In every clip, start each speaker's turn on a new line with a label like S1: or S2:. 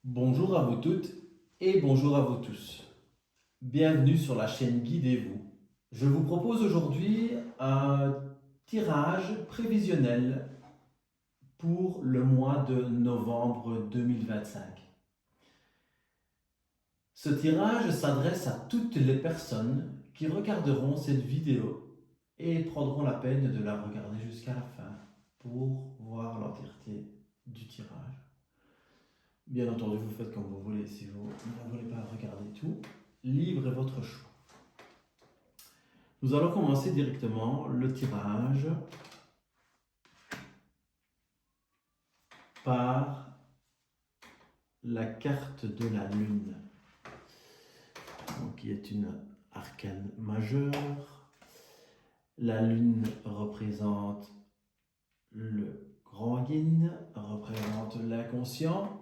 S1: Bonjour à vous toutes et bonjour à vous tous. Bienvenue sur la chaîne Guidez-vous. Je vous propose aujourd'hui un tirage prévisionnel pour le mois de novembre 2025. Ce tirage s'adresse à toutes les personnes qui regarderont cette vidéo et prendront la peine de la regarder jusqu'à la fin pour voir l'entièreté du tirage. Bien entendu, vous faites comme vous voulez. Si vous ne voulez pas regarder tout, libre est votre choix. Nous allons commencer directement le tirage par la carte de la Lune, donc, qui est une arcane majeure. La Lune représente le grand yin, représente l'inconscient.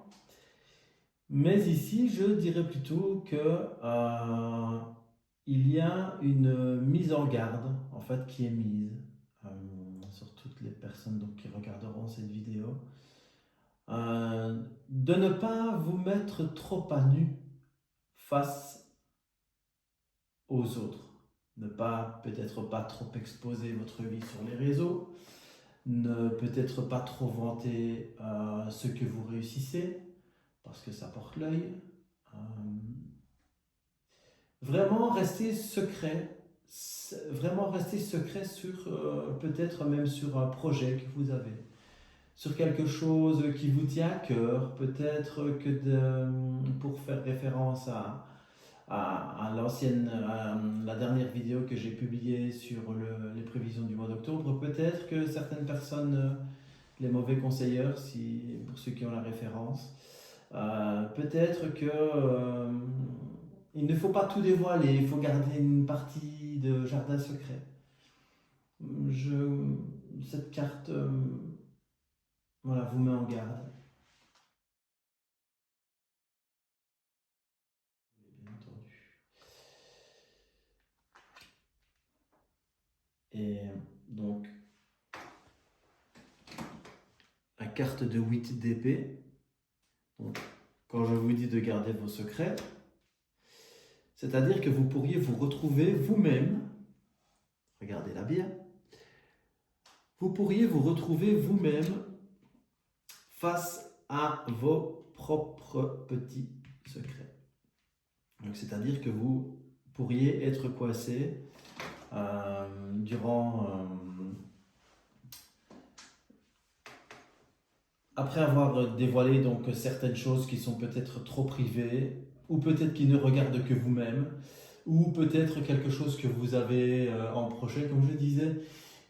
S1: Mais ici, je dirais plutôt que il y a une mise en garde en fait qui est mise sur toutes les personnes donc, qui regarderont cette vidéo, de ne pas vous mettre trop à nu face aux autres, ne pas peut-être pas trop exposer votre vie sur les réseaux, ne peut-être pas trop vanter ce que vous réussissez parce que ça porte l'œil. Euh, Vraiment rester secret, vraiment rester secret sur peut-être même sur un projet que vous avez, sur quelque chose qui vous tient à cœur, peut-être que pour faire référence à la dernière vidéo que j'ai publiée sur les prévisions du mois d'octobre, peut-être que certaines personnes, les mauvais conseilleurs, pour ceux qui ont la référence, peut-être que il ne faut pas tout dévoiler, il faut garder une partie de jardin secret. Je, cette carte voilà, vous met en garde. Bien entendu. Et donc, la carte de 8 d'épée. Donc, quand je vous dis de garder vos secrets, c'est-à-dire que vous pourriez vous retrouver vous-même, regardez-la bien, vous pourriez vous retrouver vous-même face à vos propres petits secrets. Donc, c'est-à-dire que vous pourriez être coincé après avoir dévoilé donc certaines choses qui sont peut-être trop privées, ou peut-être qui ne regardent que vous-même, ou peut-être quelque chose que vous avez en projet, comme je disais.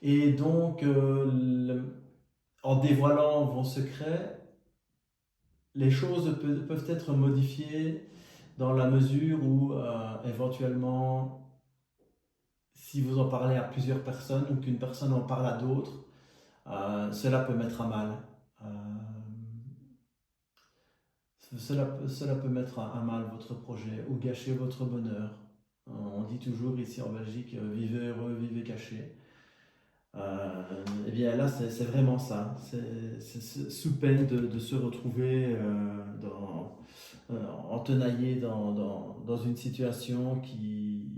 S1: Et donc, en dévoilant vos secrets, les choses peuvent être modifiées dans la mesure où, éventuellement, si vous en parlez à plusieurs personnes ou qu'une personne en parle à d'autres, cela peut mettre à mal. Euh, cela peut mettre à mal votre projet ou gâcher votre bonheur. On dit toujours ici en Belgique, vivez heureux, vivez caché. Et bien là, c'est vraiment ça. C'est sous peine de se retrouver entenaillé dans une situation qui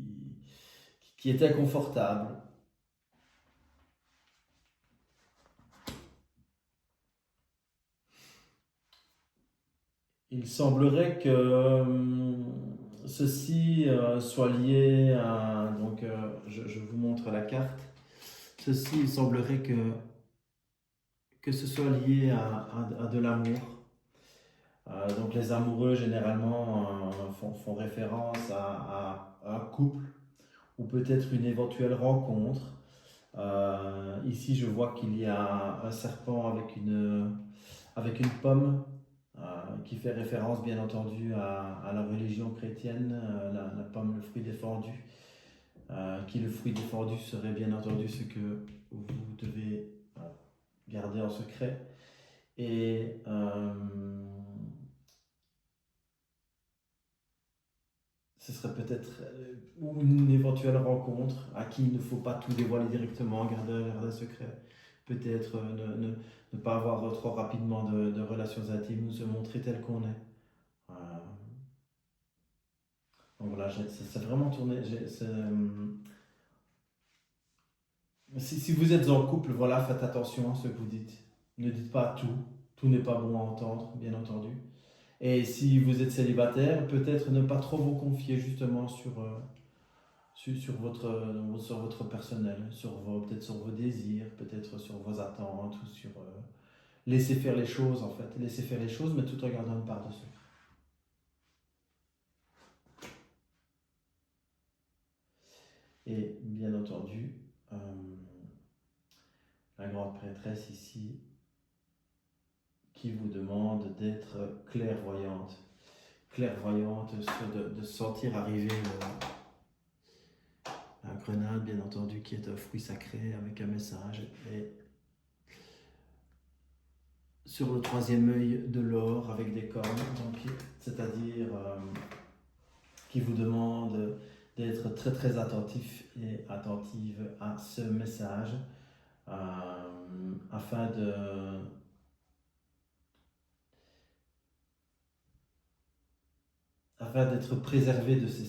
S1: est inconfortable. Il semblerait que ceci soit lié à... Donc, je vous montre la carte. Ceci, il semblerait que ce soit lié à de l'amour. Donc, les amoureux, généralement, font référence à un couple ou peut-être une éventuelle rencontre. Ici, je vois qu'il y a un serpent avec une pomme qui fait référence bien entendu à la religion chrétienne, la pomme, le fruit défendu, qui le fruit défendu serait bien entendu ce que vous devez garder en secret. Et ce serait peut-être une éventuelle rencontre à qui il ne faut pas tout dévoiler directement, garder un secret. Peut-être ne pas avoir trop rapidement de relations intimes ou se montrer tel qu'on est. Donc voilà, c'est vraiment tourné. Si vous êtes en couple, voilà, faites attention à ce que vous dites. Ne dites pas tout. Tout n'est pas bon à entendre, bien entendu. Et si vous êtes célibataire, peut-être ne pas trop vous confier justement sur votre personnel, peut-être sur vos désirs, peut-être sur vos attentes, ou sur... laisser faire les choses, en fait. Laisser faire les choses, mais tout en gardant une part de secret. Et bien entendu, la grande prêtresse ici, qui vous demande d'être clairvoyante. Clairvoyante, de sentir arriver la grenade, bien entendu, qui est un fruit sacré avec un message. Et sur le troisième œil de l'or avec des cornes, c'est-à-dire qui vous demande d'être très très attentif et attentive à ce message afin d'être préservé de ces